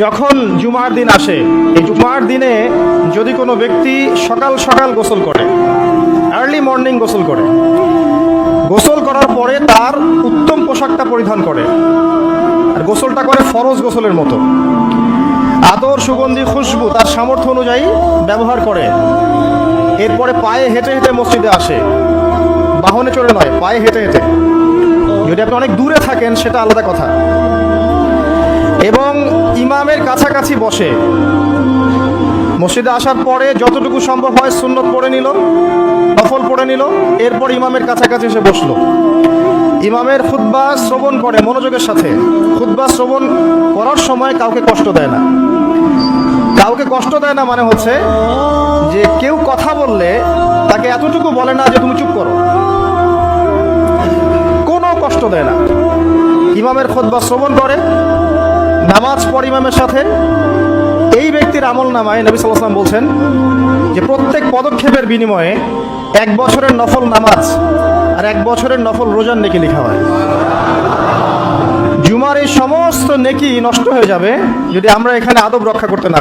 যখন জুমার দিন আসে, এই জুমার দিনে যদি কোনো ব্যক্তি সকাল সকাল গোসল করে, আর্লি মর্নিং গোসল করে, গোসল করার পরে তার উত্তম পোশাকটা পরিধান করে, আর গোসলটা করে ফরজ গোসলের মতো, আতর সুগন্ধি খুশবু তার সামর্থ্য অনুযায়ী ব্যবহার করে, এরপরে পায়ে হেঁটে হেঁটে মসজিদে আসে, বাহনে চড়ে নয়, পায়ে হেঁটে হেঁটে। যদি আপনি অনেক দূরে থাকেন সেটা আলাদা কথা। এবং ইমামের কাছাকাছি বসে, মসজিদে আসার পরে যতটুকু সম্ভব হয় সুন্নত পড়ে নিল, নফল পড়ে নিল, এরপর ইমামের কাছাকাছি এসে বসলো। ইমামের খুতবা শ্রবণ করে মনোযোগের সাথে। খুতবা শ্রবণ করার সময় কাউকে কষ্ট দেয় না। কাউকে কষ্ট দেয় না মানে হচ্ছে যে কেউ কথা বললে তাকে এতটুকু বলে না যে তুমি চুপ করো, কোনো কষ্ট দেয় না। ইমামের খুতবা শ্রবণ করে, নামাজ পড়ে ইমামের সাথে। এই ব্যক্তির আমল নামায় নবী সাল্লাল্লাহু আলাইহি ওয়াসাল্লাম বলছেন যে প্রত্যেক পদক্ষেপের বিনিময়ে 1 বছরের নফল নামাজ আর 1 বছরের নফল রোজার নেকি লেখা হয়। জুমার এই সমস্ত নেকি নষ্ট হয়ে যাবে যদি আমরা এখানে আদব রক্ষা করতে না পারি।